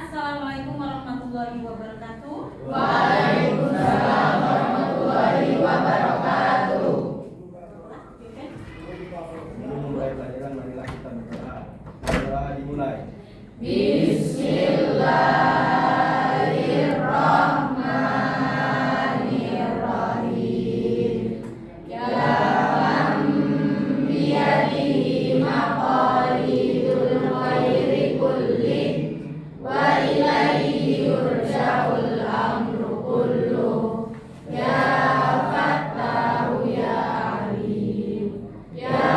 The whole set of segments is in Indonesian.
Assalamualaikum warahmatullahi wabarakatuh. Waalaikumsalam warahmatullahi wabarakatuh. Sebelum mulai pelajaran, marilah kita berdoa. Doa dimulai. Bismillahirrahmanirrahim. Ya man biyadihi maqalidul khairi kullih wa ilaihi yurja'ul amru kulluh. Ya Fattahu ya Alim. Ya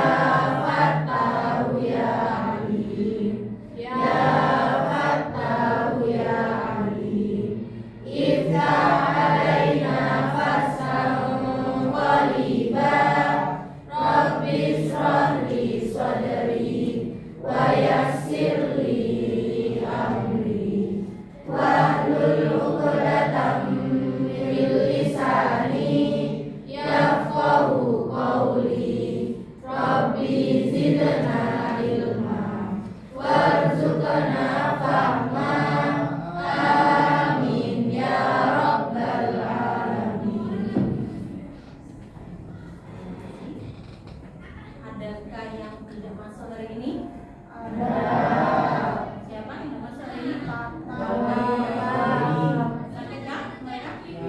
Fattahu ya Alim. Ya Fattahu ya Alim. Iftah alaina fatham qariba. Rabbi ishrah li sadri wa yassir li amri wahlul 'uqdatam min lisani yafqahu qawli. Rabbi zidna ilma warzuqna fahma. Amin ya rabbal alamin. Adakah yang tidak masuk hari ini? Ada. Siapa yang tidak masuk hari ini? Sakitkah mereka? Ya.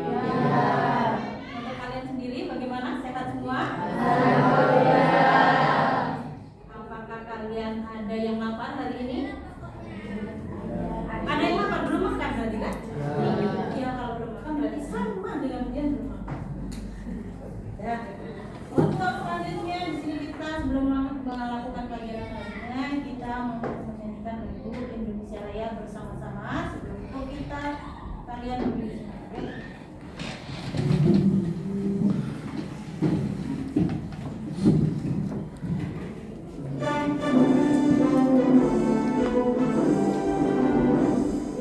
Untuk kalian sendiri bagaimana? Sehat semua? Alhamdulillah. Apakah kalian ada yang lapar hari ini? Ada yang lapar belum makan berarti kan? Iya, kalau belum makan berarti sama dengan dia belum makan. Ya. Untuk selanjutnya di sini kita sebelum melakukan pelajaran lainnya kita menyanyikan lagu Indonesia Raya bersama-sama. Sebelum itu kalian berdiri.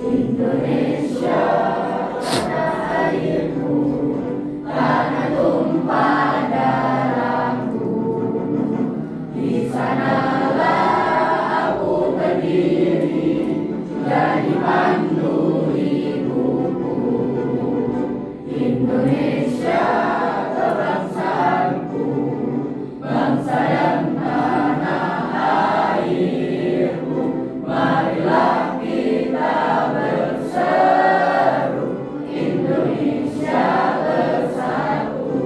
Indonesia tanah airku, tanah tumpah darahku. Di sanalah aku berdiri, jadi pandu hidupku. Indonesia kebangsaanku, bangsa dan tanah airku. Marilah kita berseru, Indonesia bersatu.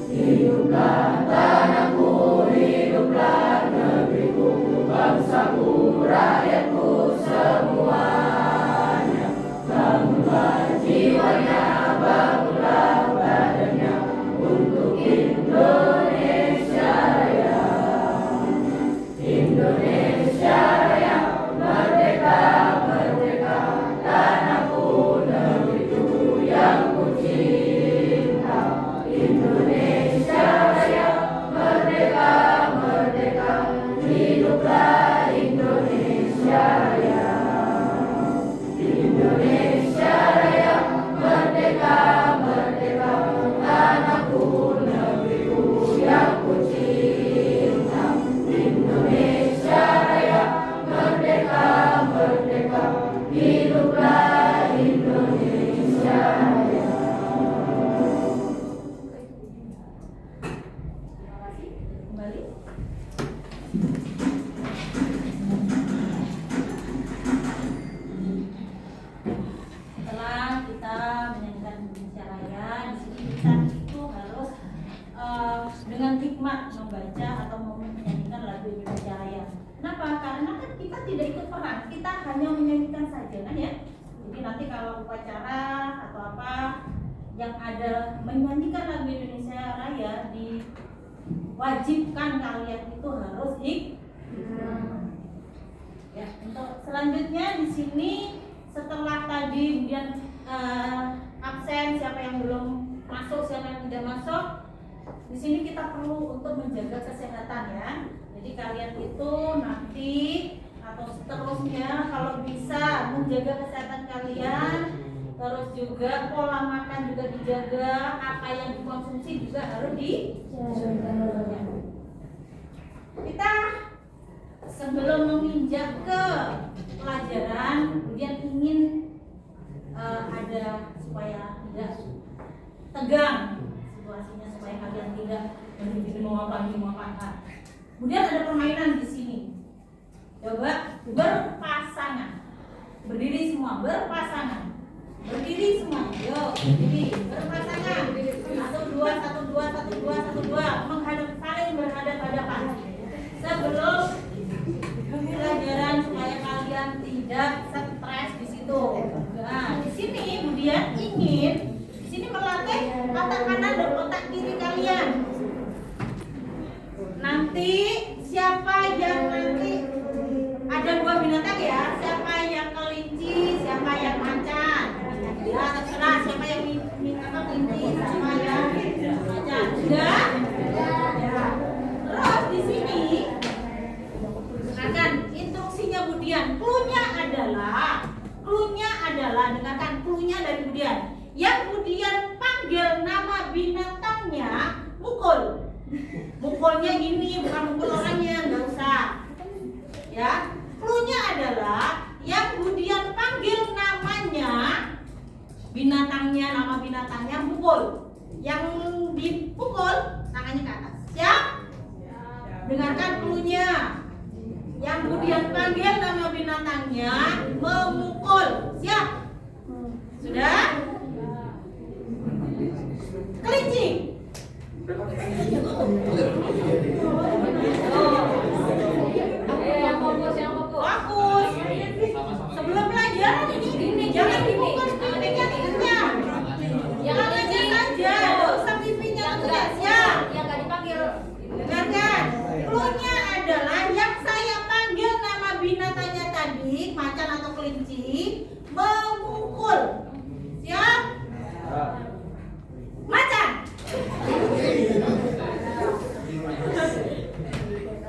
Hiduplah tanahku, hiduplah negeriku, bangsaku, rakyatku semuanya. Bangunlah jiwanya, bangunlah badannya untuk Indonesia Raya. Indonesia Raya, merdeka, merdeka, tanahku, negeriku yang ku cinta. Indonesia Raya, merdeka, merdeka, hiduplah Indonesia Raya. Indonesia Raya, merdeka, merdeka, tanahku, negeriku yang ku cinta. Indonesia Raya, merdeka, merdeka, hiduplah Indonesia Raya. Terima kasih. Kembali. Setelah kita menyanyikan Indonesia Raya, di sini kita itu harus dengan hikmat membaca atau menyanyikan lagu Indonesia Raya. Kenapa? Karena kan kita tidak ikut perang, kita hanya menyanyikan saja kan ya. Jadi nanti kalau upacara atau apa yang ada menyanyikan lagu Indonesia Raya, diwajibkan kalian itu harus hikmat. Ya, untuk selanjutnya di sini setelah tadi kemudian absen, siapa yang belum masuk, siapa yang tidak masuk, di sini kita perlu untuk menjaga kesehatan ya. Jadi kalian itu nanti atau seterusnya kalau bisa menjaga kesehatan kalian, terus juga pola makan juga dijaga, apa yang dikonsumsi juga harus dijaga. Kita sebelum menginjak ke pelajaran kemudian ingin ada supaya tidak tegang situasinya, supaya kalian tidak begini mau apa. Kemudian ada permainan di sini. Coba berpasangan, berdiri semua, berpasangan, berdiri semua, yuk berdiri, berpasangan, 1, 2, 1, 2, 1, 2, 1, 2, menghadap, saling berhadap-hadapan sebelum pelajaran supaya kalian tidak stres di situ. Nah, di sini kemudian ingin di sini melatih otak kanan dan otak kiri kalian. Nanti siapa yang nanti ada 2 binatang ya, siapa yang kelinci, siapa yang macan. Ya, terserah siapa yang minta kelinci, siapa yang macan. Sudah? Ya. Terus di sini dengarkan instruksinya Budian. Cluenya adalah dengarkan cluenya dari Budian. Yang Budian panggil nama binatangnya mukul. Mukulnya ini bukan mukul orangnya, nggak usah. Ya, cluenya adalah yang Budian panggil namanya binatangnya, nama binatangnya mukul. Yang dipukul tangannya ke atas. Siap? Dengarkan cluenya. Yang Budian panggil nama binatangnya memukul. Siap? Sudah? Kelinci. Fokus. Sebelum pelajaran ini jangan dipukul pipinya tidurnya. Jangan aja saja, nggak usah pipinya tugas ya. Yang nggak dipanggil. Dengarkan, cluenya adalah yang saya panggil nama binatangnya tadi, macan atau kelinci, memukul. Siap? Macan.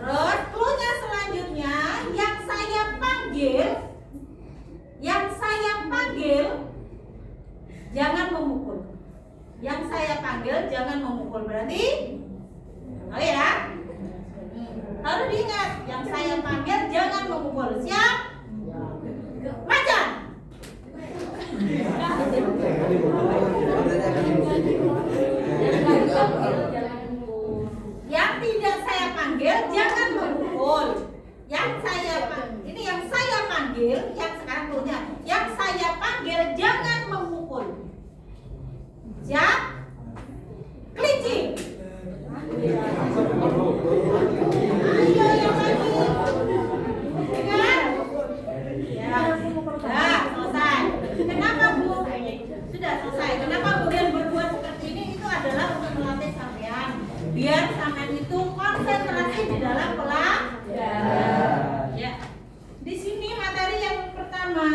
Terus cluenya selanjutnya yang saya panggil jangan memukul. Yang saya panggil jangan memukul berarti oh ya. Harus diingat, yang saya panggil jangan memukul. Siap? Macan. Yang tidak saya panggil jangan memukul. Yang saya panggil, yang sekarang punya, yang saya panggil jangan memukul. Siap? Kelinci. Ayo yang lagi. Dengar? Ya. Sudah selesai. Kenapa Bu? Sudah selesai. Kenapa kemudian berbuat seperti ini? Itu adalah untuk melatih sampean. Biar sampean itu konsentrasi di dalam pelajaran. Ya. Di sini materi yang pertama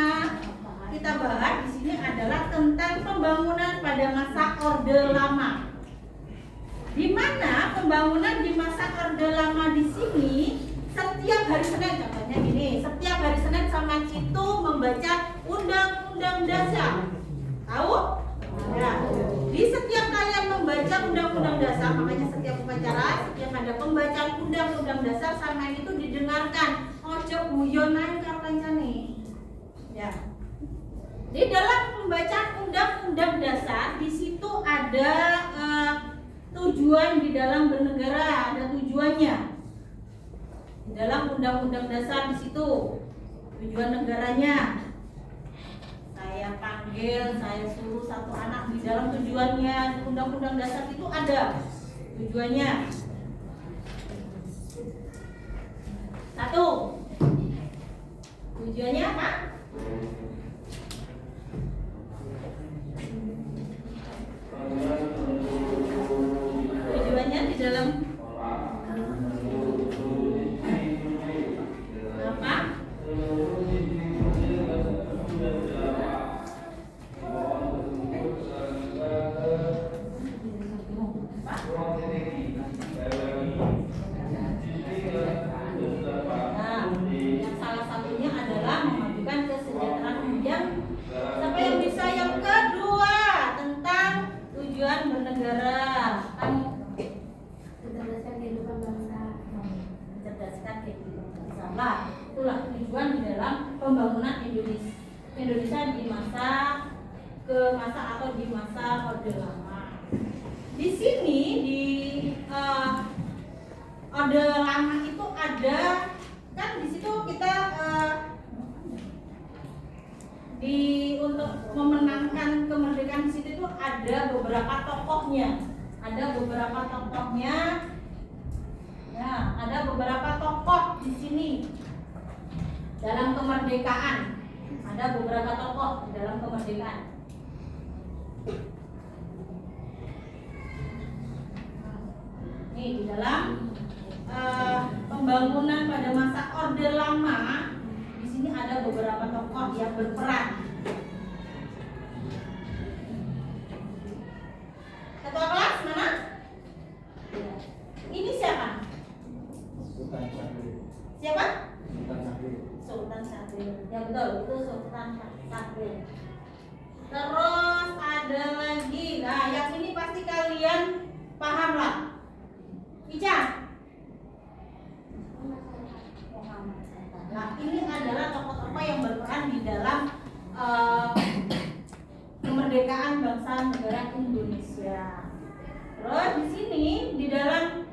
kita bahas di sini adalah tentang pembangunan pada masa Orde Lama. Di mana pembangunan di masa Orde Lama di sini setiap hari Senin, contohnya gini, setiap hari Senin sama Citu membaca Undang-Undang Dasar. Tahu? Ya. Di setiap kalian membaca Undang-Undang Dasar, makanya setiap upacara, setiap ada pembacaan Undang-Undang Dasar sama itu didengarkan. Ojo guyon ae karo kancane. Ya. Di dalam pembacaan Undang-Undang Dasar di situ ada tujuan di dalam bernegara, ada tujuannya. Di dalam Undang-Undang Dasar di situ tujuan negaranya. Saya panggil, saya suruh satu anak di dalam tujuannya Undang-Undang Dasar itu ada tujuannya. Satu, tujuannya apa? Tujuannya di dalam apa? Itulah tujuan di dalam pembangunan Indonesia. Indonesia di masa atau di masa Orde Lama. Di sini di Orde Lama itu ada kan di situ kita untuk memenangkan kemerdekaan di situ itu ada beberapa tokohnya. Ya, ada beberapa tokoh di sini dalam kemerdekaan. Ada beberapa tokoh dalam kemerdekaan. Nih di dalam pembangunan pada masa Orde Lama, di sini ada beberapa tokoh yang berperan. Ketua kelas mana? Ini siapa? Sultan Syahrir. Siapa? Sultan Syahrir. Sultan Syahrir. Ya betul, itu Sultan Syahrir. Terus ada lagi. Nah, yang ini pasti kalian paham lah. Ica. Nah, ini adalah tokoh-tokoh yang berperan di dalam kemerdekaan bangsa negara Indonesia. Terus di sini di dalam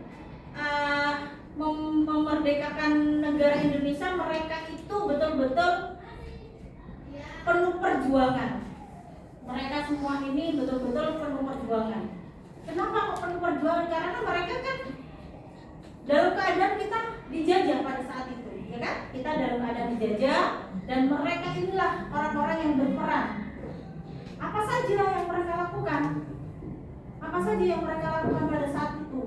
memerdekakan negara Indonesia, mereka itu betul-betul penuh perjuangan. Mereka semua ini betul-betul penuh perjuangan. Kenapa kok penuh perjuangan? Karena mereka kan dalam keadaan kita dijajah pada saat itu, ya kan? Kita dalam keadaan dijajah dan mereka inilah orang-orang yang berperan. Apa saja yang mereka lakukan? Apa saja yang mereka lakukan pada saat itu?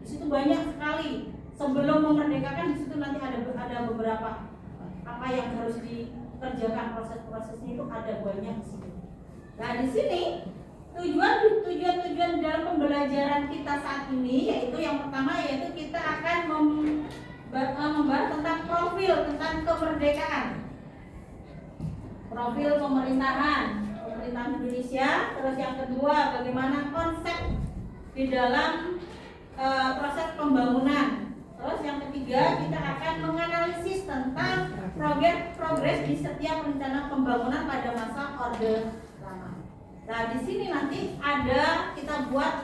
Di situ banyak sekali. Sebelum memerdekakan, di situ nanti ada beberapa apa yang harus dikerjakan, proses-prosesnya itu ada banyak di sini. Nah, di sini tujuan dalam pembelajaran kita saat ini yaitu yang pertama yaitu kita akan membahas tentang profil tentang kemerdekaan, profil pemerintahan Indonesia. Terus yang kedua, bagaimana konsep di dalam proses pembangunan. Terus yang ketiga, kita akan menganalisis tentang progres di setiap rencana pembangunan pada masa Orde Lama. Nah, di sini nanti kita buat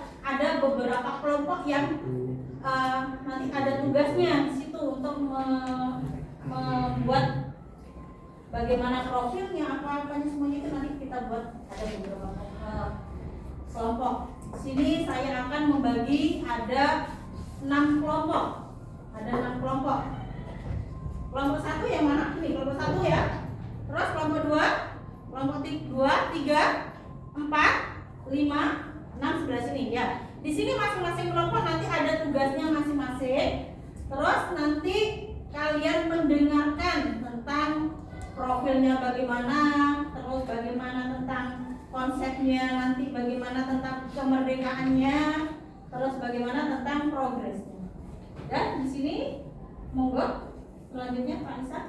beberapa kelompok yang nanti ada tugasnya di situ untuk membuat bagaimana profilnya, apa-apanya semuanya itu nanti kita buat ada beberapa kelompok. Di sini saya akan membagi ada 6 kelompok. Ada 6 kelompok. Kelompok 1 yang mana? Ini kelompok 1 ya. Terus kelompok 2, kelompok 2, 3, 4, 5, 6 sebelah sini ya. Di sini masing-masing kelompok nanti ada tugasnya masing-masing. Terus nanti kalian mendengarkan tentang profilnya bagaimana, terus bagaimana tentang konsepnya, nanti bagaimana tentang kemerdekaannya, terus bagaimana tentang progresnya. Dan di sini monggo selanjutnya Pak Nisa.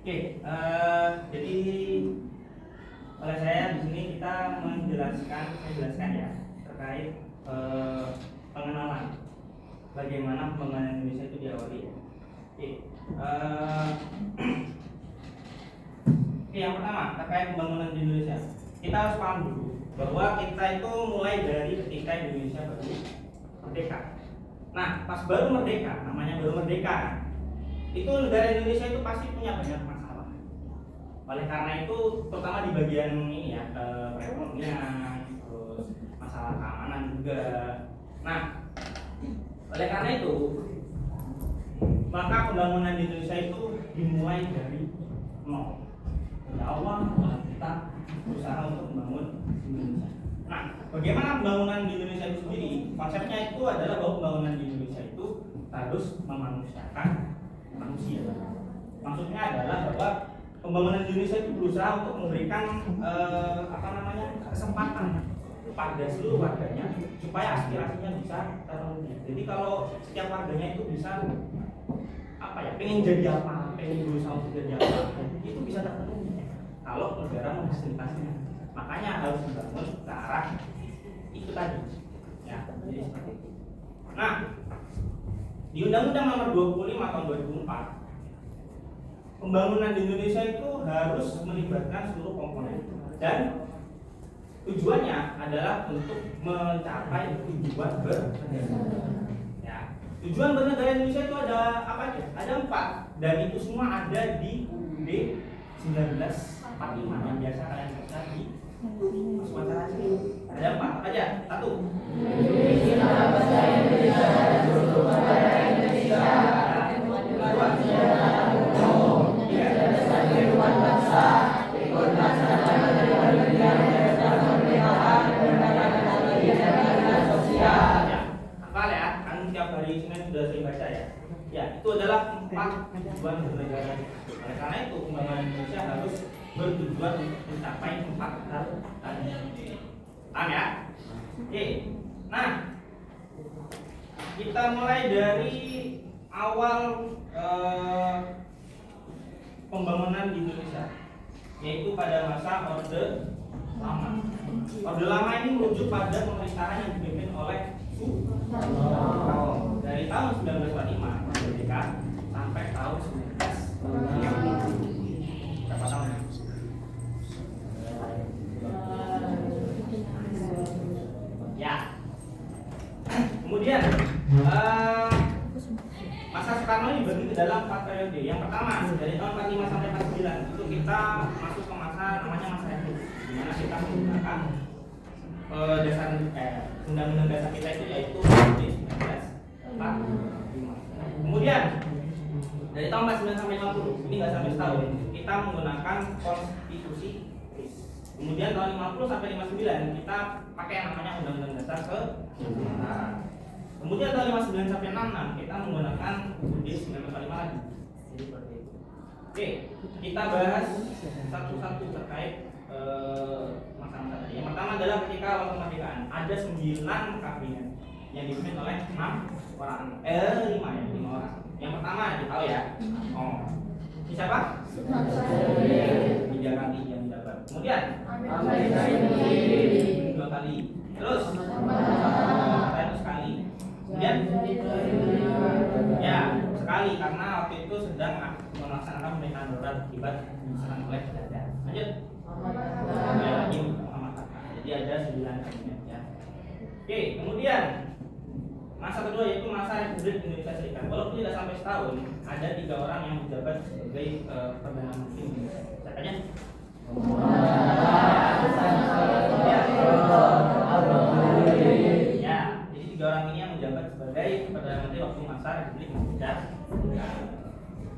Oke, jadi oleh saya di sini kita menjelaskan ya terkait pengenalan bagaimana pembangunan Indonesia itu diawali. Oke, yang pertama terkait pembangunan di Indonesia, kita harus paham dulu bahwa kita itu mulai dari ketika Indonesia baru merdeka. Nah, pas baru merdeka, namanya baru merdeka, itu negara Indonesia itu pasti punya banyak masalah. Oleh karena itu, terutama di bagian ini ya, perekonomian, terus masalah keamanan juga. Nah, oleh karena itu, maka pembangunan di Indonesia itu dimulai dari nol. Ya Allah, kita berusaha untuk membangun Indonesia. Nah, bagaimana pembangunan di Indonesia itu sendiri? Konsepnya itu adalah bahwa pembangunan di Indonesia itu harus memanusiakan manusia. Maksudnya adalah bahwa pembangunan di Indonesia itu berusaha untuk memberikan kesempatan pada seluruh warganya supaya aspirasinya bisa terpenuhi. Jadi kalau setiap warganya itu bisa pengen jadi apa, pengen berusaha untuk jadi apa, itu bisa terpenuhi kalau negara memfasilitasinya. Makanya harus dibangun ke arah itu tadi ya, jadi seperti itu. Nah, Di Undang-Undang Nomor 25 Tahun 2004, pembangunan di Indonesia itu harus melibatkan seluruh komponen dan tujuannya adalah untuk mencapai tujuan bernegara. Ya, tujuan bernegara Indonesia itu ada apa aja? Ada 4 dan itu semua ada di UUD 1945 yang biasa kalian baca di masuk acara sini. Ada 4 apa aja? 1. Hafal ya, kan tiap hari Senin sudah sering baca ya. Ya, itu adalah 4 tujuan bernegara. Oleh karena itu, pembangunan Indonesia harus bertujuan untuk mencapai 4 hal tadi. Paham ya? Oke. Nah, kita mulai dari awal pembangunan di Indonesia, yaitu pada masa Orde Lama. Orde Lama ini merujuk pada pemerintahan yang dipimpin oleh Soekarno dari tahun 1945 merdeka sampai tahun 1950. Berapa tahun? Ya. Kemudian masa Soekarno ini dibagi ke dalam 4 periode. Yang pertama dari tahun 45 sampai 49 itu kita masuk ke masa namanya masa itu, di mana kita menggunakan undang-undang dasar kita itu yaitu UUD 1945. Kemudian dari tahun 49 sampai 50 ini nggak sampai setahun kita menggunakan konstitusi. Kemudian tahun 50 sampai 59 kita pakai yang namanya undang-undang dasar kesetaraan. Kemudian tahun 59 sampai 66 kita menggunakan UUD 1945 lagi. Jadi seperti itu. Oke, kita bahas satu-satu terkait masa-masa tadi. Yang pertama adalah ketika awal kemerdekaan ada 9 kabinet yang dipimpin oleh 5 orang. Yang pertama ditahu ya. Oh. Ini siapa? Tiga kali yang menjabat. Kemudian 2 kali. Terus itu sekali. Kemudian ya sekali karena waktu itu sedang melaksanakan pemerintahan darurat akibat diserang oleh Belanda. Lanjut. Lagi jadi ada 9 kabinet ya. Oke, kemudian masa kedua yaitu masa Republik Indonesia Serikat. Walaupun tidak sampai setahun, ada 3 orang yang menjabat sebagai perdana menteri Indonesia. Siapanya? Ya, jadi 3 orang ini yang menjabat sebagai perdana menteri waktu masa Republik Indonesia Serikat.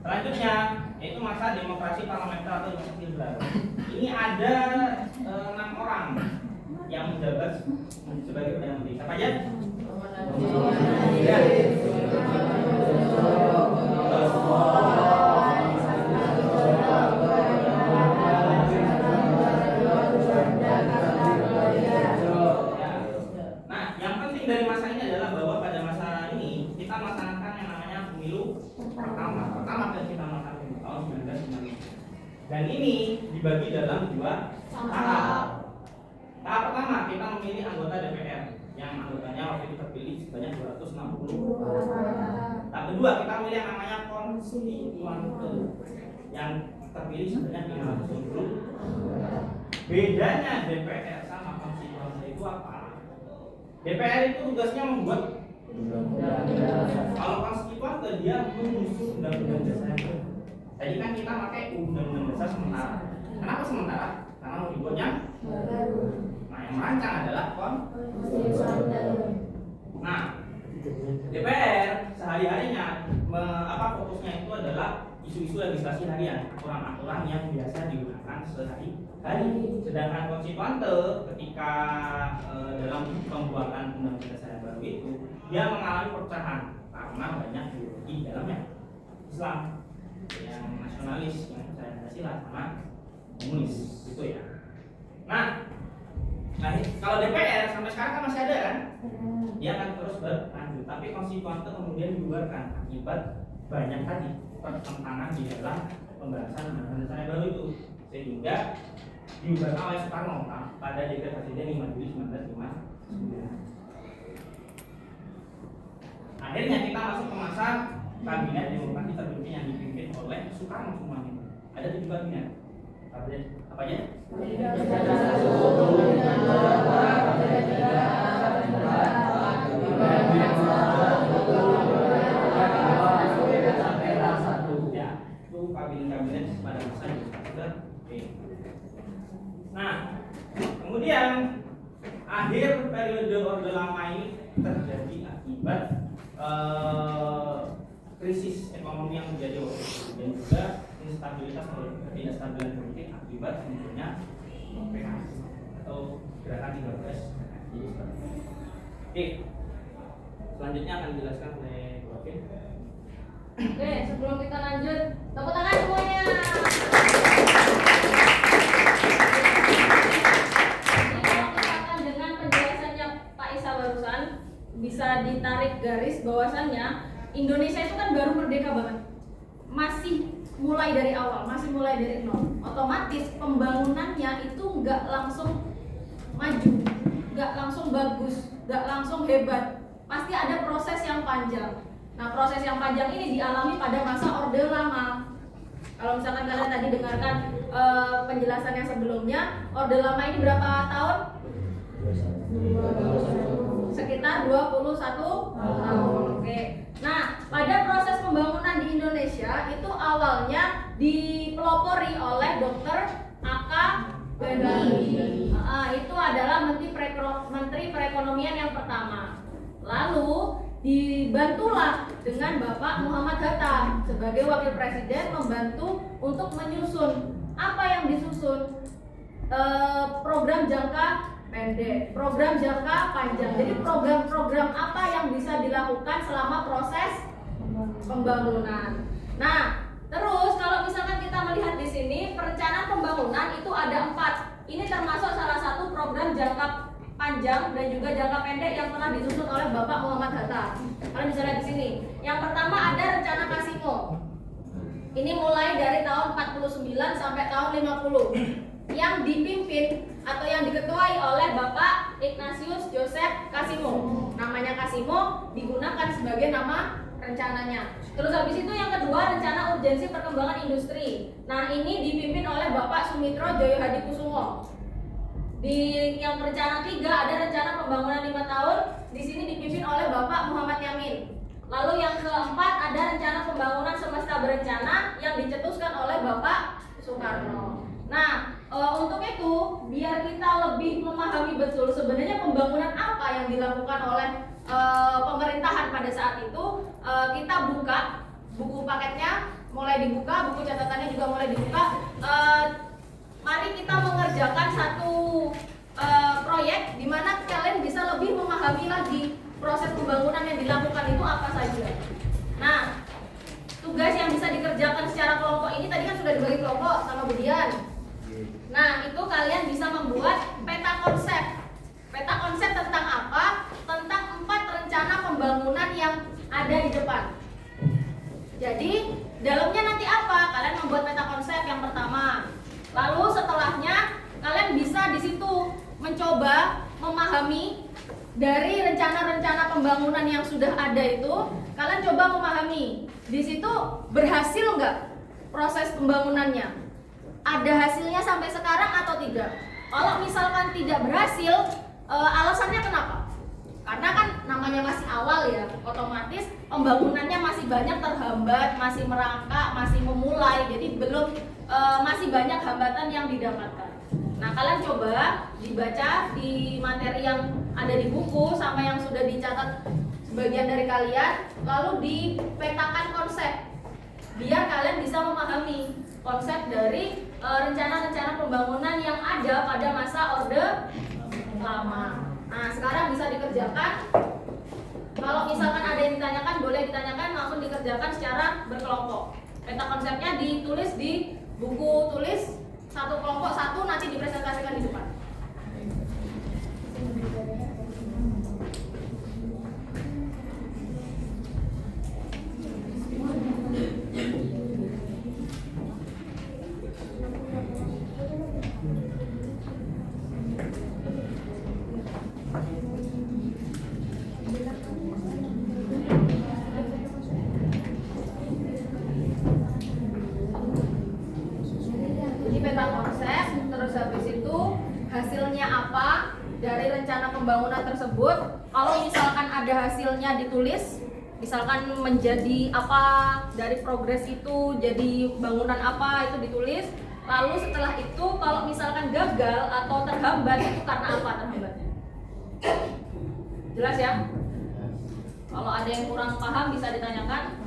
Selanjutnya yaitu masa demokrasi parlementer atau demokrasi liberal. Ini ada 6 orang yang menjabat sebagai perdana menteri. Siapa aja? Nah, yang penting dari masa ini adalah bahwa pada masa ini kita melaksanakan yang namanya pemilu pertama kali kita melaksanakan tahun 1995. Dan ini dibagi dalam 2 tahap. Tahap pertama kita memilih anggota DPR yang anggotanya waktu itu terpilih sebanyak 260. Tahap kedua kita memilih yang namanya konstituante yang terpilih sebanyak 520. Bedanya DPR sama konstituante itu apa? DPR itu tugasnya membuat kalau konstituante dia menyusun undang-undang dasar. Tadi kan kita pakai undang-undang dasar sementara. Kenapa sementara? Karena mau dibuatnya baru. Nah, yang merancang adalah konstituante. Nah, DPR sehari-harinya fokusnya itu adalah isu-isu legislasi harian, aturan-aturan yang biasa digunakan sehari-hari. Sedangkan konstituante ketika dalam pembuatan undang-undang dasar yang baru itu dia mengalami perpecahan karena banyak ideologi dalamnya. Islam yang nasionalis, yang percaya Pancasila sama komunis gitu ya. Nah, kalau DPR sampai sekarang kan masih ada kan? Dia akan terus berlanjut. Tapi konstituante kemudian dibubarkan akibat banyak tadi pertentangan di dalam pembahasan undang-undang dasar yang baru itu, sehingga dibubarkan oleh Soekarno pada dekret presiden 5 Juli 1959. Akhirnya kita masuk ke masa kabinet demokrasi terpimpin yang dipimpin oleh Soekarno semuanya. Ada 7 kabinet. Apa aja? Ya, itu kabinet pada masa diktator. Oke. Nah, kemudian akhir periode Orde Lama ini terjadi akibat krisis ekonomi yang terjadi dan juga instabilitas atau ketidakstabilan politik akibat munculnya PKS atau gerakan 13 Jadi seperti itu. Oke, selanjutnya akan dijelaskan oleh Robin. Oke, sebelum kita lanjut, tepuk tangan semuanya. Jadi kalau misalkan dengan penjelasannya Pak Isa barusan bisa ditarik garis bahwasannya Indonesia itu kan baru merdeka banget, masih mulai dari awal, masih mulai dari nol. Otomatis pembangunannya itu nggak langsung maju, nggak langsung bagus, nggak langsung hebat, pasti ada proses yang panjang. Nah, proses yang panjang ini dialami pada masa Orde Lama. Kalau misalkan kalian tadi dengarkan penjelasan yang sebelumnya, Orde Lama ini berapa tahun? Sekitar 21 tahun. Oke. Nah, pada proses pembangunan di Indonesia itu awalnya dipelopori oleh Dr. A.K. Ghani. Itu adalah Menteri Perekonomian yang pertama. Lalu dibantulah dengan Bapak Muhammad Hatta sebagai wakil presiden membantu untuk menyusun apa yang disusun, program jangka pendek, program jangka panjang. Jadi program-program apa yang bisa dilakukan selama proses pembangunan. Nah, terus kalau misalkan kita melihat di sini perencanaan pembangunan itu ada 4. Ini termasuk salah satu program jangka panjang dan juga jangka pendek yang telah disusun oleh Bapak Muhammad Hatta. Kalian bisa lihat di sini. Yang pertama ada rencana Kasimo. Ini mulai dari tahun 49 sampai tahun 50 yang dipimpin atau yang diketuai oleh Bapak Ignatius Joseph Kasimo. Namanya Kasimo digunakan sebagai nama rencananya. Terus habis itu yang kedua rencana urgensi perkembangan industri. Nah, ini dipimpin oleh Bapak Sumitro Joyo Hadikusumo. Di yang rencana 3 ada rencana pembangunan 5 tahun. Di sini dipimpin oleh Bapak Muhammad Yamin. Lalu yang keempat ada rencana pembangunan semesta berencana yang dicetuskan oleh Bapak Soekarno. Nah, untuk itu biar kita lebih memahami betul sebenarnya pembangunan apa yang dilakukan oleh pemerintahan pada saat itu, kita buka buku paketnya, mulai dibuka, buku catatannya juga mulai dibuka. Mari kita mengerjakan satu proyek di mana kalian bisa lebih memahami lagi proses pembangunan yang dilakukan itu apa saja. Nah, tugas yang bisa dikerjakan secara kelompok ini tadi kan sudah dibagi kelompok sama Budian. Nah, itu kalian bisa membuat peta konsep. Peta konsep tentang apa? Tentang 4 rencana pembangunan yang ada di depan. Jadi, dalamnya nanti apa? Kalian membuat peta konsep yang pertama. Lalu setelahnya kalian bisa di situ mencoba memahami dari rencana-rencana pembangunan yang sudah ada itu, kalian coba memahami di situ berhasil nggak proses pembangunannya, ada hasilnya sampai sekarang atau tidak. Kalau misalkan tidak berhasil, alasannya kenapa? Karena kan namanya masih awal ya, otomatis pembangunannya masih banyak terhambat, masih merangkak, masih memulai, jadi belum masih banyak hambatan yang didapatkan. Nah, kalian coba dibaca di materi yang ada di buku sama yang sudah dicatat sebagian dari kalian, lalu dipetakan konsep biar kalian bisa memahami konsep dari rencana-rencana pembangunan yang ada pada masa Orde Lama. Nah, sekarang bisa dikerjakan. Kalau misalkan ada yang ditanyakan, boleh ditanyakan, langsung dikerjakan secara berkelompok. Peta konsepnya ditulis di buku tulis, satu kelompok satu, nanti dipresentasikan di depan. pembangunan tersebut, kalau misalkan ada hasilnya ditulis, misalkan menjadi apa dari progres itu, jadi bangunan apa itu ditulis. Lalu setelah itu kalau misalkan gagal atau terhambat itu karena apa terhambatnya? Jelas ya? Kalau ada yang kurang paham bisa ditanyakan.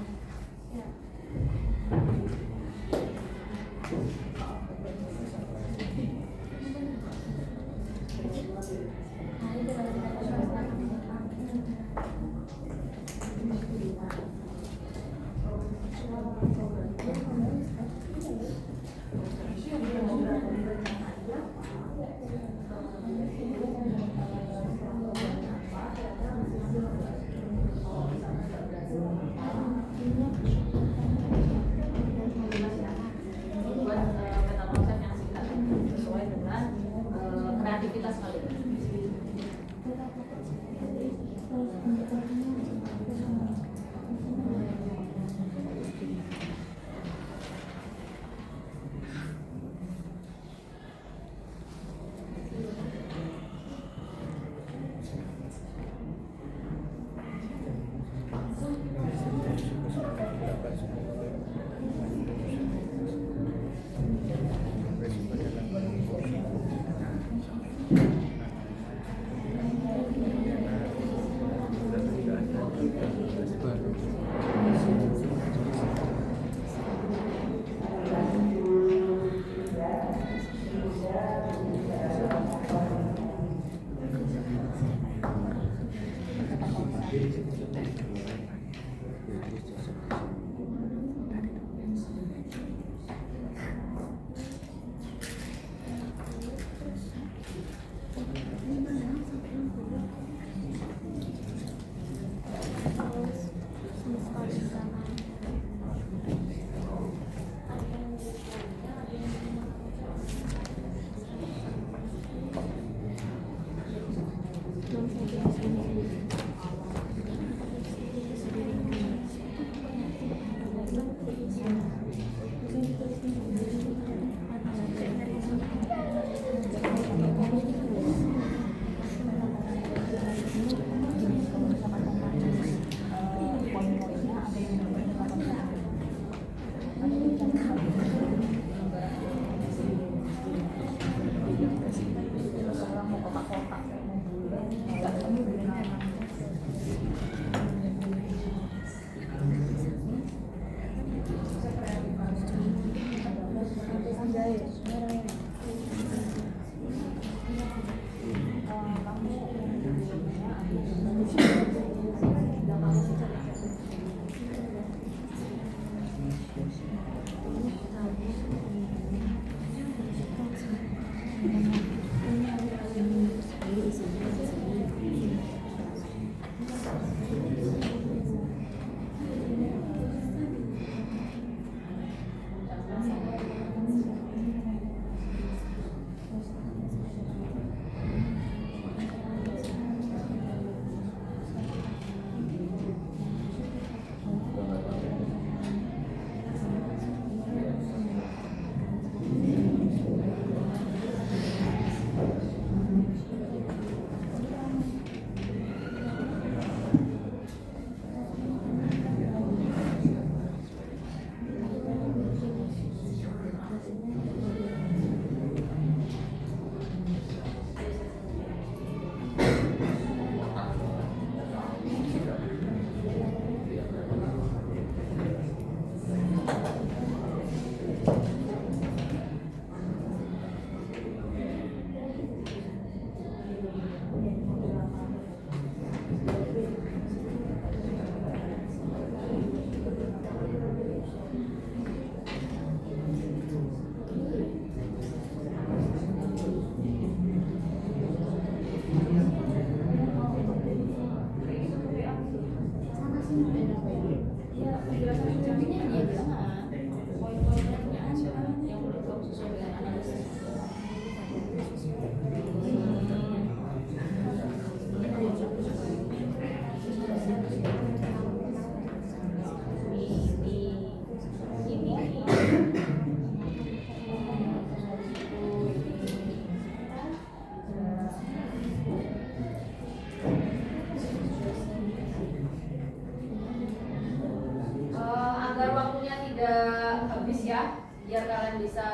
waktunya tidak habis ya, biar kalian bisa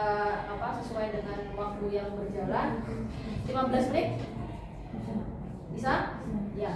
sesuai dengan waktu yang berjalan. 15 menit? Bisa? Ya.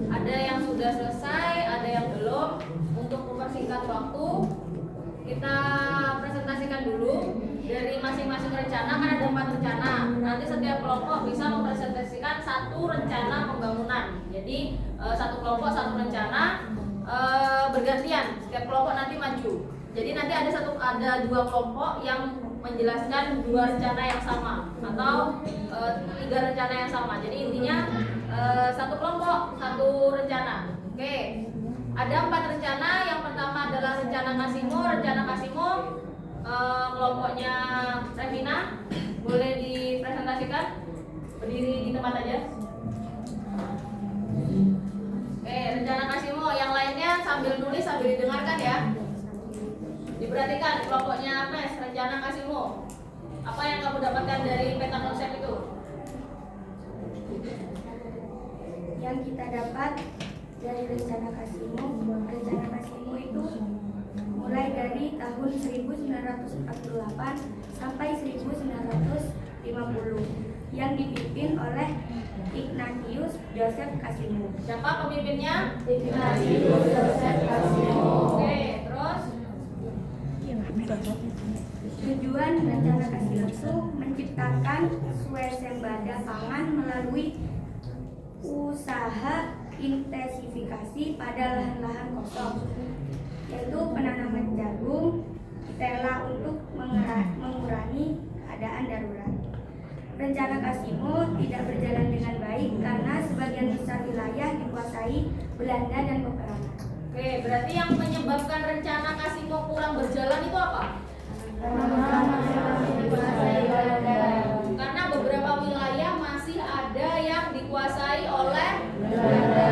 Ada yang sudah selesai, ada yang belum. Untuk mempersingkat waktu, kita presentasikan dulu dari masing-masing rencana. Kan ada 4 rencana. Nanti setiap kelompok bisa mempresentasikan 1 rencana pembangunan. Jadi satu kelompok 1 rencana, bergantian. Setiap kelompok nanti maju. Jadi nanti ada 2 kelompok yang menjelaskan 2 rencana yang sama, atau 3 rencana yang sama. Jadi intinya satu kelompok, satu rencana. Oke. Ada 4 rencana. Yang pertama adalah rencana Kasimo. Rencana Kasimo kelompoknya Revina, boleh dipresentasikan. Berdiri di tempat aja. Oke, rencana Kasimo. Yang lainnya sambil nulis sambil didengarkan ya. Diperhatikan kelompoknya Agnes, rencana Kasimo. Apa yang kamu dapatkan dari peta konsep itu? Yang kita dapat dari rencana Kasimo itu mulai dari tahun 1948 sampai 1950 yang dipimpin oleh Ignatius Joseph Kasimo. Siapa pemimpinnya? Ignatius Joseph Kasimo. Oke, terus Tujuan rencana Kasimo itu menciptakan swasembada pangan melalui usaha intensifikasi pada lahan-lahan kosong, yaitu penanaman jagung, tela untuk mengurangi keadaan darurat. Rencana Kasimo tidak berjalan dengan baik karena sebagian besar wilayah dikuasai Belanda dan peperangan. oke, berarti yang menyebabkan rencana Kasimo kurang berjalan itu apa? Karena beberapa wilayah masih ada yang dikuasai oleh Belanda.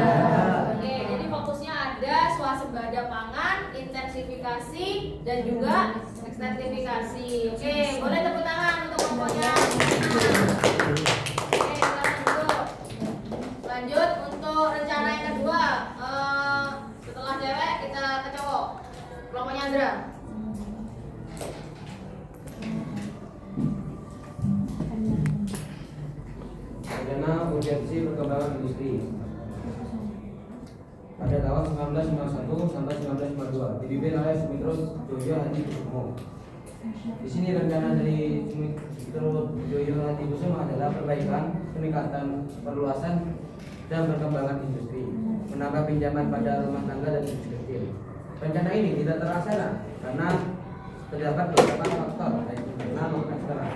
Oke, jadi fokusnya ada swasembada pangan, intensifikasi dan juga ekstensifikasi. Oke, boleh tepuk tangan untuk kelompoknya. Oke, silakan duduk. Lanjut untuk rencana yang kedua. Setelah cewek kita ke cowok. Kelompoknya Azra. Rencana urgensi perkembangan industri pada tahun 1951 sampai 1952 dipimpin oleh Sumitro Joyo Hadikusumo. Di sini rencana dari Sumitro Joyo Hadikusumo adalah perbaikan, peningkatan, perluasan dan perkembangan industri, menambah pinjaman pada rumah tangga dan industri kecil. Rencana ini tidak terlaksana karena terdapat beberapa faktor, yaitu internal dan eksternal.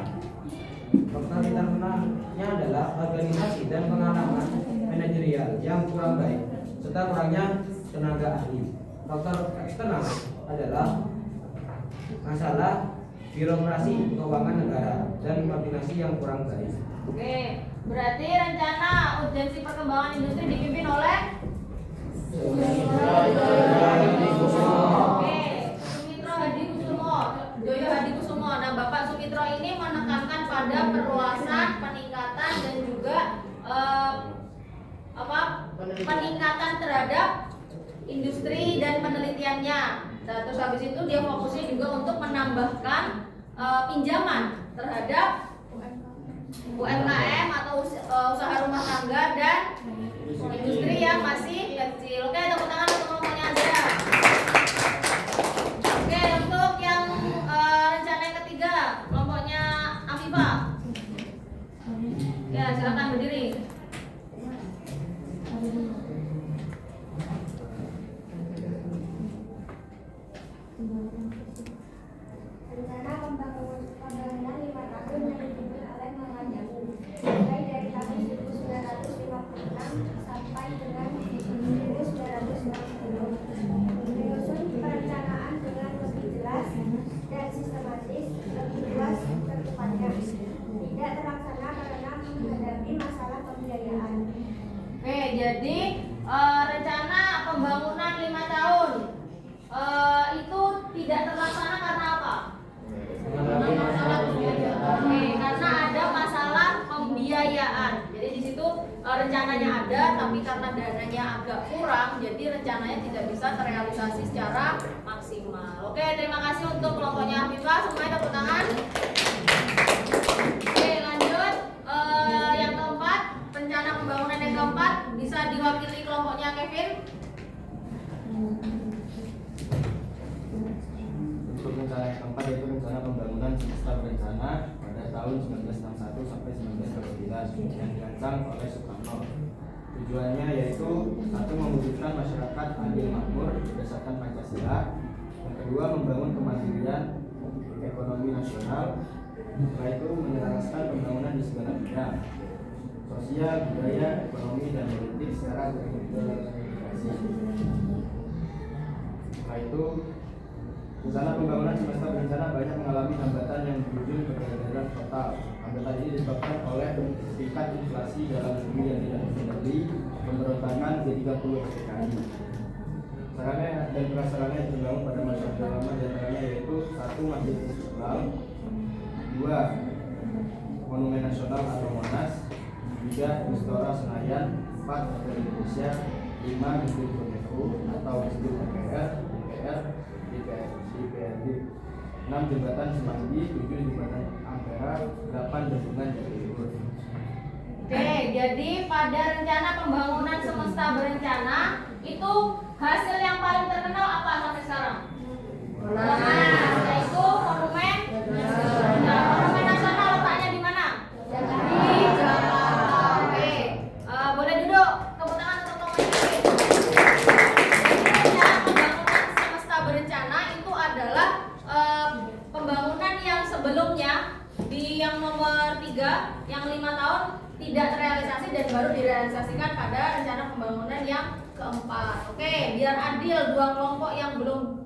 Faktor internalnya adalah organisasi dan pengalaman manajerial yang kurang baik serta kurangnya tenaga ahli. Faktor eksternal adalah masalah birokrasi keuangan negara dan koordinasi yang kurang baik. Oke, berarti rencana urgensi perkembangan industri dipimpin oleh Oke, Sumitro Hadikusumo, Joyo Hadikusumo. Nah, Bapak Sumitro ini menekankan pada perluasan, peningkatan dan juga peningkatan terhadap industri dan penelitiannya. Nah, terus habis itu dia fokusnya juga untuk menambahkan pinjaman terhadap UMKM atau usaha rumah tangga dan industri yang masih kecil. Oke, tepuk tangan untuk kelompoknya Azra. Oke, untuk yang rencana yang ketiga, kelompoknya Afifa. Ya, silakan berdiri. Rencana pembangunan 5 tahun yang dipimpin oleh Muhammad Jamu, mulai dari tahun 1956 sampai dengan 1960, menyusun perencanaan dengan lebih jelas dan sistematis, lebih luas cakupannya, tidak terlaksana karena menghadapi masalah pembiayaan. Oke, jadi rencana pembangunan 5 tahun itu tidak terlaksana karena apa? Oke, karena ada masalah pembiayaan. Jadi di situ rencananya ada, tapi karena dananya agak kurang, jadi rencananya tidak bisa terrealisasi secara maksimal. Oke, terima kasih untuk kelompoknya Afifa. Semuanya tepuk tangan. Oke, lanjut. Yang keempat, rencana pembangunan yang keempat bisa diwakili kelompoknya Kevin. Untuk rencana yang keempat yaitu rencana pembangunan sistem berencana pada tahun 1961 sampai 1999 yang dirancang oleh Soekarno. Tujuannya yaitu satu, mewujudkan masyarakat adil makmur berdasarkan Pancasila. Yang kedua, membangun kemandirian ekonomi nasional. Setelah itu menyelaraskan pembangunan di segala bidang. sosial, budaya, ekonomi, dan politik secara terintegrasi. Setelah itu, rencana pembangunan semesta berencana banyak mengalami hambatan yang berujung kegagalan total. Hambatan ini disebabkan oleh tingkat inflasi dalam negeri yang tidak terkendali, pemberontakan G30 PKI. Sarana dan prasarana yang terbangun pada masa Orde Lama diantaranya yaitu 1. Masjid Istiqlal, 2. Monumen Nasional atau Monas, 3. Istora Senayan, 4. Hotel Indonesia, 5. Gedung Kominfo atau Gedung DPR, DPRD, 6. Jembatan Semanggi, 7. Jembatan Ampera, 8. Bendungan Jatiluhur. Oke, jadi pada rencana pembangunan semesta berencana itu hasil yang paling terkenal apa sampai sekarang? Monas, yaitu monumen. Nah, monumen nasional letaknya di mana? Di Jakarta. Oke, boleh duduk. Tepuk tangan untuk monumen ini. Rencana pembangunan semesta berencana itu adalah pembangunan yang sebelumnya di yang nomor 3, yang 5 tahun tidak terrealisasi dan baru direalisasikan pada rencana pembangunan yang keempat. Oke, biar adil dua kelompok yang belum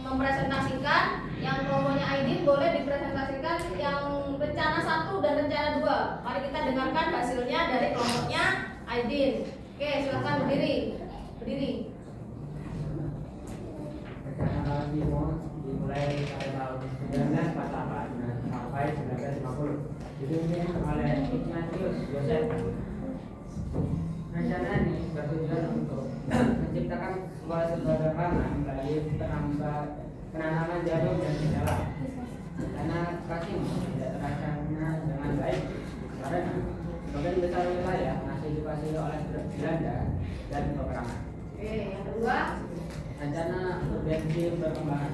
mempresentasikan, yang kelompoknya Aidin boleh dipresentasikan yang rencana 1 dan rencana 2. Mari kita dengarkan hasilnya dari kelompoknya Aidin. Oke, silakan berdiri. Rencana tahun dimulai pada tahun 1948 sampai 1950. Dipimpin oleh Ignatius Joseph. Rencana ini bertujuan untuk menciptakan sebuah sederhana melalui penanaman jarum dan kendala. Karena Kasim tidak terlaksana dengan baik karena sebagian besar wilayah masih dikuasai oleh Belanda dan peperangan. Oke, yang kedua, rencana urgensi perkembangan.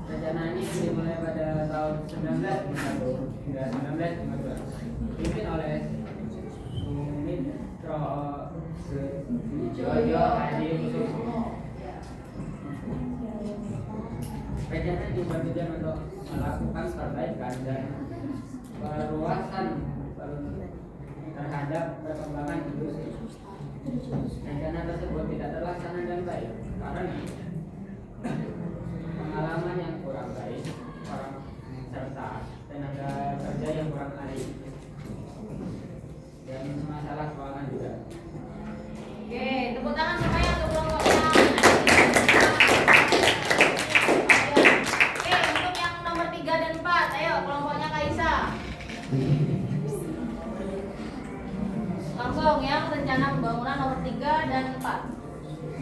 Rencana ini dimulai pada tahun 1951 hingga 1952. Dipimpin oleh Sumitro Joyo Hadi Kusumo. Rencana ini bertujuan untuk melakukan perbaikan dan perluasan terhadap perkembangan industri. Rencana tersebut tidak terlaksana dengan baik karena pengalaman yang kurang baik, serta tenaga kerja yang kurang ahli dan masalah keuangan juga. oke, tepuk tangan semuanya untuk kelompoknya. Oke, untuk yang nomor 3 dan 4, ayo kelompoknya Kaisa. Langsung yang rencana pembangunan nomor 3 dan 4.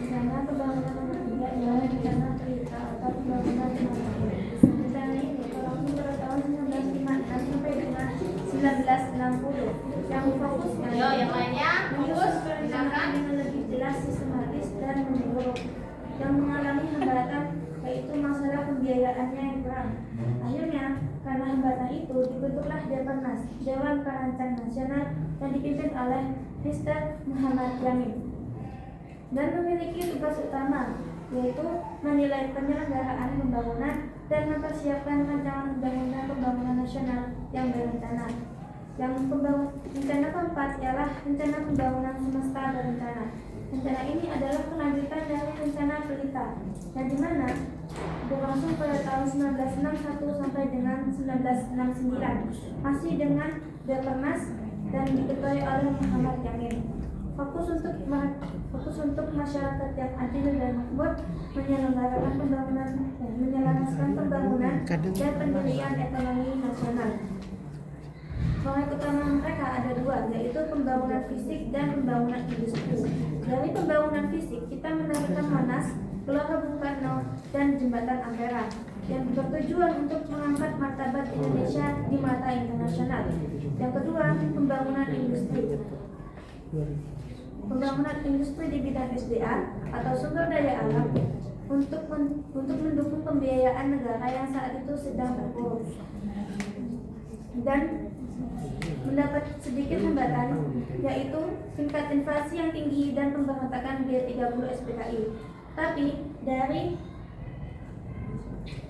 Rencana pembangunan nomor 3 adalah rencana pelita atau pembangunan jembatan. Rencana ini berlangsung pada tahun 1956 sampai dengan 1960. Yang fokusnya Ayo yang lainnya, fokus, perencanaan silakan. dengan lebih jelas, sistematis dan menyeluruh. Yang mengalami hambatan yaitu masalah pembiayaannya yang kurang. Akhirnya, karena hambatan itu dibentuklah Deparnas, Dewan Perancang Nasional yang dipimpin oleh Mr. Muhammad Yamin dan memiliki tugas utama yaitu menilai penyelenggaraan pembangunan dan mempersiapkan rancangan undang-undang pembangunan nasional yang berencana. Rencana keempat ialah rencana pembangunan semesta berencana. Rencana ini adalah kelanjutan dari rencana pelita yang dimana berlangsung pada tahun 1961 sampai dengan 1969 masih dengan Deparnas dan diketuai oleh Muhammad Yamin. Fokus untuk masyarakat yang adil dan makmur, menyelenggarakan pembangunan dan menyelaraskan pembangunan dan pendirian ekonomi nasional. Proyek utama mereka ada 2, yaitu pembangunan fisik dan pembangunan industri. Dari pembangunan fisik, kita menargetkan Monas, Gelora Bung Karno, dan Jembatan Ampera yang bertujuan untuk mengangkat martabat Indonesia di mata internasional. Yang kedua, pembangunan industri. Pembangunan industri di bidang SDA atau sumber daya alam untuk mendukung pembiayaan negara yang saat itu sedang terpuruk dan mendapat sedikit hambatan, yaitu tingkat inflasi yang tinggi dan pemberontakan G30 SPKI. Tapi dari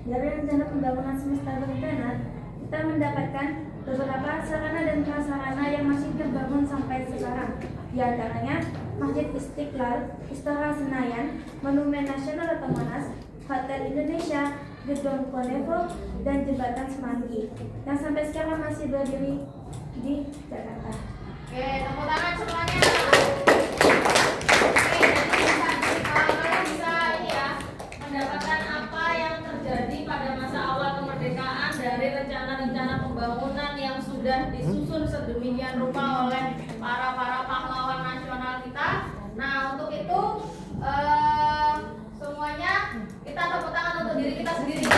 rencana pembangunan semesta berencana, kita mendapatkan beberapa sarana dan prasarana yang masih terbangun sampai sekarang. Di antaranya Masjid Istiqlal, Istora Senayan, Monumen Nasional atau Monas, Hotel Indonesia, Gedung Konevo, dan Jembatan Semanggi yang sampai sekarang masih berdiri di Jakarta. Oke, tepuk tangan semuanya. Oke, jadi kalian bisa ini ya, mendapatkan apa yang terjadi pada masa awal kemerdekaan dari rencana-rencana pembangunan yang sudah disusun sedemikian rupa oleh para pahlawan nasional kita. Nah, untuk itu semuanya kita tepuk tangan untuk diri kita sendiri.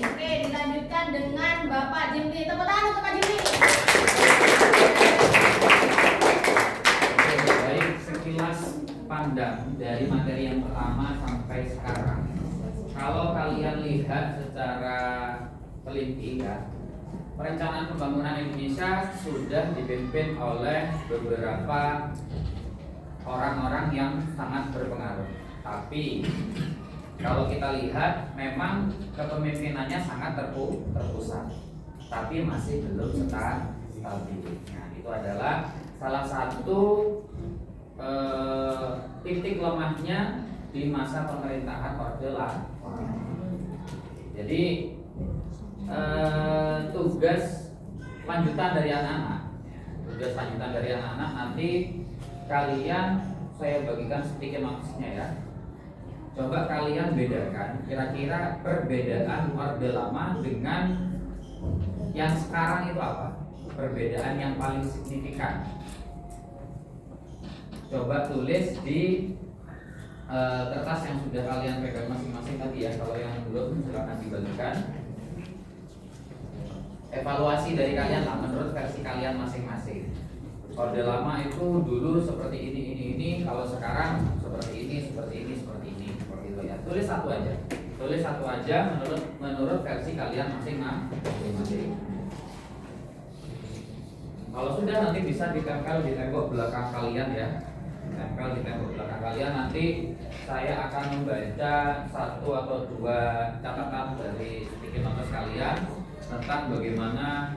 Oke, dilanjutkan dengan Bapak Jimli. Tepuk tangan untuk Pak Jimli. Baik, sekilas pandang dari materi yang pertama sampai sekarang. Kalau kalian lihat secara teliti ya, perencanaan pembangunan Indonesia sudah dipimpin oleh beberapa orang-orang yang sangat berpengaruh. Tapi kalau kita lihat memang kepemimpinannya sangat terpusat, tapi masih belum stabil. Nah, itu adalah salah satu titik lemahnya di masa pemerintahan Orde Lama. Jadi tugas lanjutan dari anak-anak nanti kalian saya bagikan sedikit maksudnya ya. Coba kalian bedakan kira-kira perbedaan Orde Lama dengan yang sekarang itu apa? Perbedaan yang paling signifikan. Coba tulis di kertas yang sudah kalian pegang masing-masing tadi ya. Kalau yang belum silakan dibagikan. Evaluasi dari kalian lah menurut versi kalian masing-masing. Orde Lama itu dulu seperti ini, kalau sekarang seperti ini, seperti itu ya. Tulis satu aja menurut versi kalian masing-masing. Kalau sudah nanti bisa ditempel di tembok belakang kalian ya. Tempel di tembok belakang kalian, nanti saya akan membaca satu atau dua catatan dari sticky notes kalian tentang bagaimana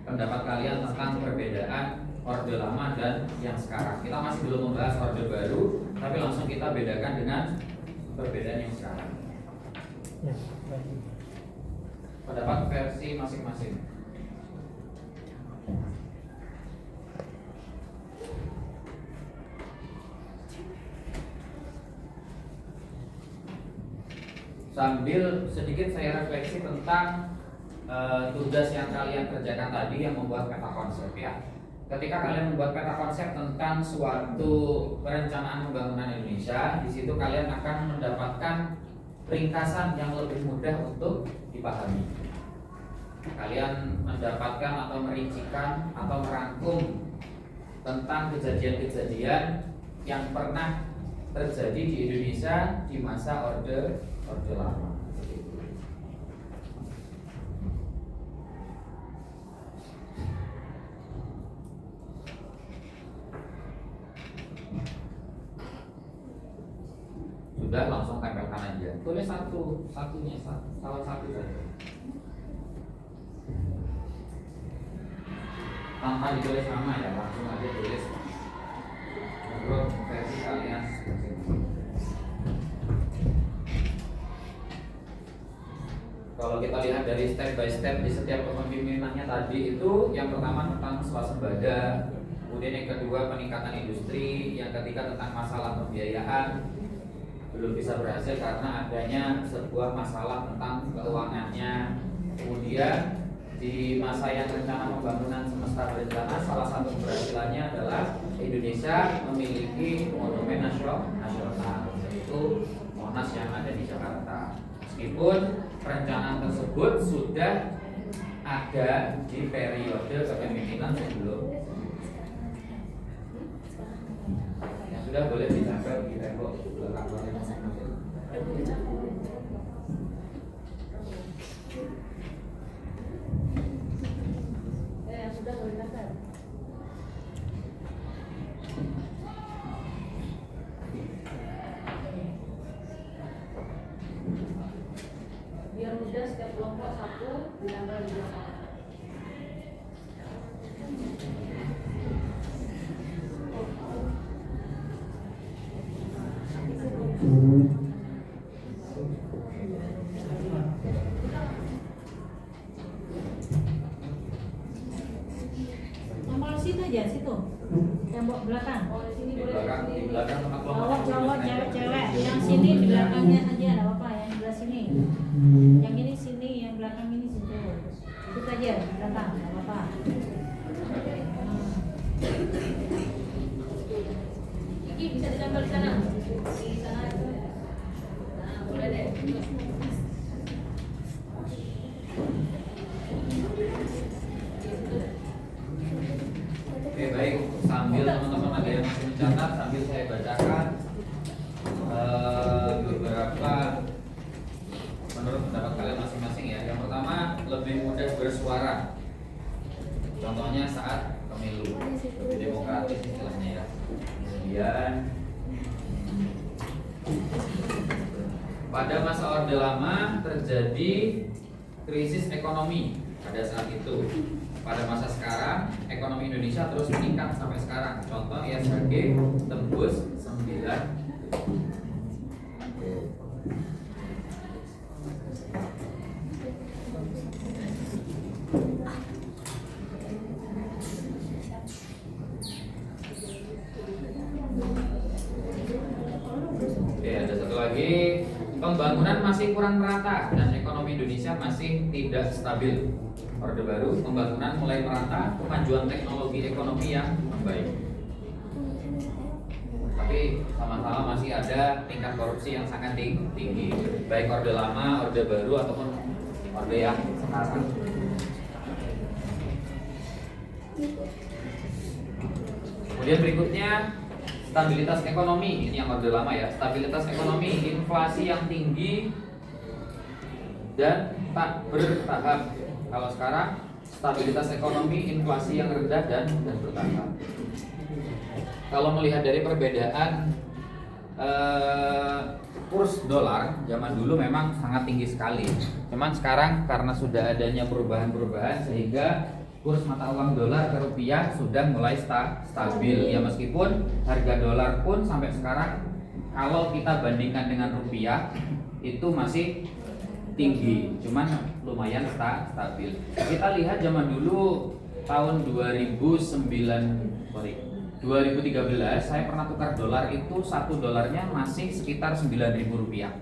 pendapat kalian tentang perbedaan Orde Lama dan yang sekarang. Kita masih belum membahas Orde Baru, tapi langsung kita bedakan dengan perbedaan yang sekarang. Pendapat versi masing-masing. Sambil sedikit saya refleksi tentang tugas yang kalian kerjakan tadi yang membuat peta konsep ya. Ketika kalian membuat peta konsep tentang suatu perencanaan pembangunan Indonesia, di situ kalian akan mendapatkan ringkasan yang lebih mudah untuk dipahami. Kalian mendapatkan atau merincikan atau merangkum tentang kejadian-kejadian yang pernah terjadi di Indonesia di masa Orde Lama. Sudah langsung tempelkan aja. Tulis salah satu saja. Tanpa ditulis nama ya, langsung aja tulis menurut versi kalian. Kalau kita lihat dari step by step di setiap kepemimpinannya tadi itu, yang pertama tentang swasembada, kemudian yang kedua peningkatan industri, yang ketiga tentang masalah pembiayaan belum bisa berhasil karena adanya sebuah masalah tentang keuangannya. Kemudian di masa yang rencana pembangunan semesta berencana, salah satu keberhasilannya adalah Indonesia memiliki monumen nasional, yaitu Monas yang ada di Jakarta. Meskipun perencanaan tersebut sudah ada di periode kepemimpinan sebelum, yang sudah boleh ditempel di tembok belakang. Sudah boleh ditempel. Pemuda setiap kelompok 1 ditambah 2 orang. Nomor situ aja, situ. Tembok belakang. Oh, di sini Di boleh belakang, di belakang sama Cowok, kelompok. cewek. Yang sini di belakangnya aja, enggak apa-apa. Yang sebelah sini. Yang ini sini, yang belakang ini situ. Itu aja, belakang, enggak apa-apa. Iki bisa ditambah di sana. Di sana itu. Nah, boleh deh. Oke, baik. Sambil teman-teman ada yang masih mencatat, sambil saya bacakan beberapa menurut pendapat kalian masing-masing ya. Yang pertama, lebih mudah bersuara. Contohnya saat pemilu, lebih demokratis istilahnya ya. Kemudian pada masa Orde Lama terjadi krisis ekonomi pada saat itu. Pada masa sekarang ekonomi Indonesia terus meningkat sampai sekarang. Contoh ISHG tembus 9. Oke, ada satu lagi. Pembangunan masih kurang merata dan ekonomi Indonesia masih tidak stabil. Orde Baru, pembangunan mulai merata, kemajuan teknologi ekonomi yang membaik. Tapi sama-sama masih ada tingkat korupsi yang sangat tinggi, baik Orde Lama, Orde Baru ataupun Orde yang sekarang. Kemudian berikutnya stabilitas ekonomi, ini yang Orde Lama ya. Stabilitas ekonomi, inflasi yang tinggi dan tak bertahap. Kalau sekarang stabilitas ekonomi, inflasi yang rendah dan bertahap. Kalau melihat dari perbedaan kurs dolar zaman dulu memang sangat tinggi sekali. Cuman sekarang karena sudah adanya perubahan-perubahan sehingga kurs mata uang dolar ke rupiah sudah mulai stabil. Ya meskipun harga dolar pun sampai sekarang kalau kita bandingkan dengan rupiah itu masih tinggi, cuman lumayan stabil. Kita lihat zaman dulu tahun 2013 saya pernah tukar dolar itu 1 dolarnya masih sekitar 9.000 rupiah.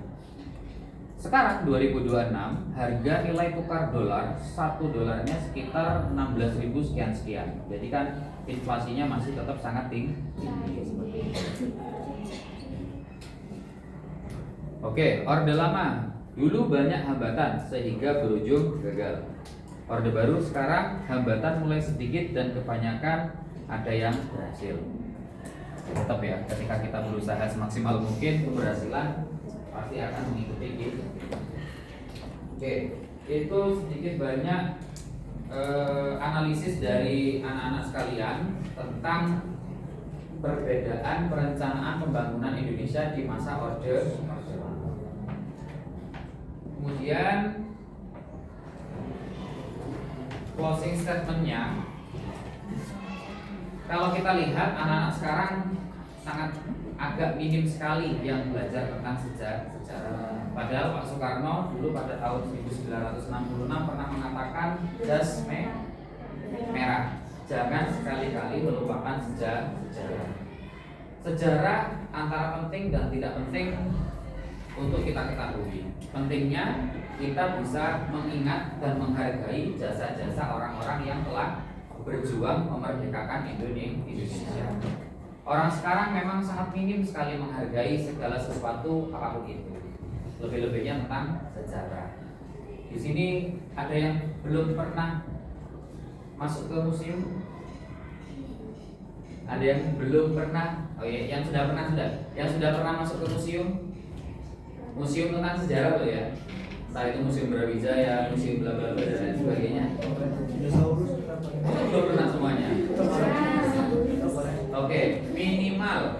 Sekarang 2026 harga nilai tukar dolar 1 dolarnya sekitar 16.000 sekian. Jadi kan inflasinya masih tetap sangat tinggi. Oke, Orde Lama dulu banyak hambatan sehingga berujung gagal. Orde Baru sekarang hambatan mulai sedikit dan kebanyakan ada yang berhasil. Tetap ya, ketika kita berusaha semaksimal mungkin keberhasilan pasti akan mengikuti kita. Oke, itu sedikit banyak analisis dari anak-anak sekalian tentang perbedaan perencanaan pembangunan Indonesia di masa Orde Lama. Kemudian closing statementnya, kalau kita lihat anak-anak sekarang sangat agak minim sekali yang belajar tentang sejarah. Padahal Pak Soekarno dulu pada tahun 1966 pernah mengatakan jas merah, jangan sekali-kali melupakan sejarah. Sejarah antara penting dan tidak penting untuk kita ketahui. Pentingnya kita bisa mengingat dan menghargai jasa-jasa orang-orang yang telah berjuang memerdekakan Indonesia. Orang sekarang memang sangat minim sekali menghargai segala sesuatu apapun itu. Lebih-lebihnya tentang sejarah. Di sini ada yang belum pernah masuk ke museum? Ada yang belum pernah? Oh iya, yang sudah pernah masuk ke museum? Museum tentang sejarah loh ya. Entah itu museum Brawijaya, museum bla bla bla dan lain sebagainya. Belum pernah semuanya. Oke, minimal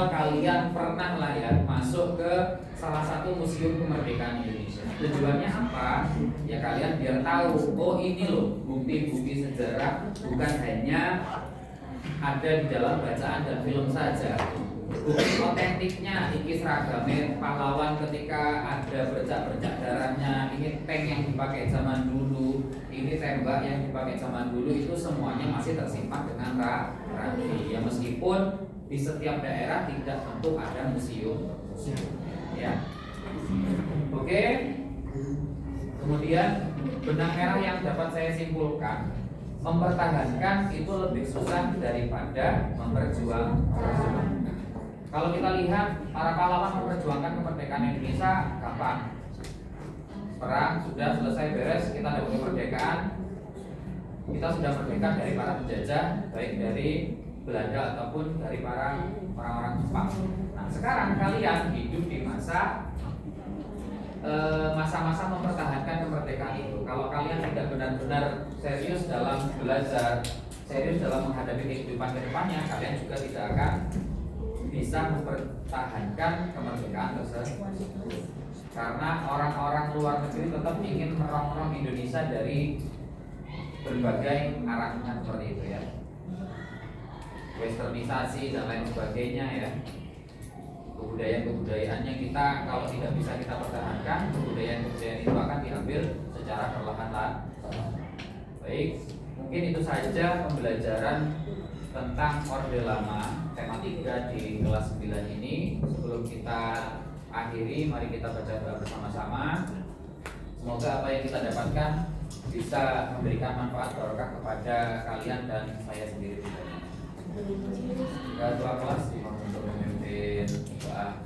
kalian pernah lah ya masuk ke salah satu museum kemerdekaan Indonesia. Tujuannya apa? Ya kalian biar tahu, oh ini loh bukti-bukti sejarah bukan hanya ada di dalam bacaan dan film saja. Bukti otentiknya, ini seragamnya pahlawan ketika ada bercak-bercak darahnya, ini tank yang dipakai zaman dulu, ini tembak yang dipakai zaman dulu, itu semuanya masih tersimpan dengan rapi. Ya meskipun di setiap daerah tidak tentu ada museum. Ya. Oke. Kemudian benang merah yang dapat saya simpulkan, mempertahankan itu lebih susah daripada memperjuangkan. Kalau kita lihat para pahlawan memperjuangkan kemerdekaan Indonesia gampang. Perang sudah selesai beres, kita dapat kemerdekaan. Kita sudah merdeka dari para penjajah, baik dari Belanda ataupun dari para orang-orang Jepang. Nah, sekarang kalian hidup di masa-masa mempertahankan kemerdekaan itu. Kalau kalian tidak benar-benar serius dalam belajar, serius dalam menghadapi kehidupan kedepannya, kalian juga tidak akan bisa mempertahankan kemerdekaan tersebut. Karena orang-orang luar negeri tetap ingin merongrong Indonesia dari berbagai arah seperti itu ya, westernisasi dan lain sebagainya ya. Kebudayaan-kebudayaannya kita kalau tidak bisa kita pertahankan, kebudayaan-kebudayaan itu akan diambil secara perlahan-lahan. Baik, mungkin itu saja pembelajaran tentang Orde Lama tema 3 di kelas 9 ini. Sebelum kita akhiri, mari kita baca doa bersama-sama. Semoga apa yang kita dapatkan bisa memberikan manfaat barokah kepada kalian dan saya sendiri. Kita doa kelas untuk memimpin doa.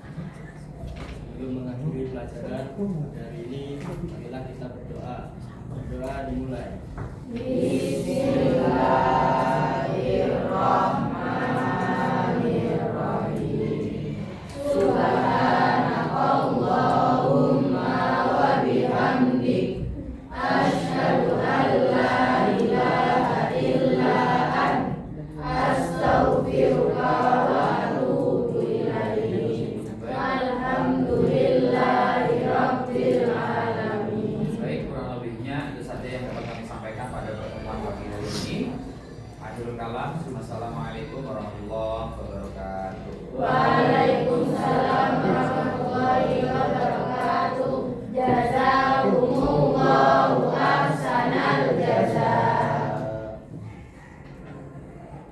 Sebelum mengakhiri pelajaran hari ini, marilah kita berdoa. Berdoa dimulai. Bismillahirrahmanirrahim. Subhanakallahumma wa bihamdik, asyhadu an la ilaha illa anta, astaghfiruka wa atubu ilaik. Alhamdulillahi rabbil alamin. Baik, kurang lebihnya itu saja yang dapat kami sampaikan pada pertemuan pagi hari ini. Akhirul kalam, Assalamualaikum warahmatullahi wabarakatuh. Waalaikumsalam warahmatullahi wabarakatuh.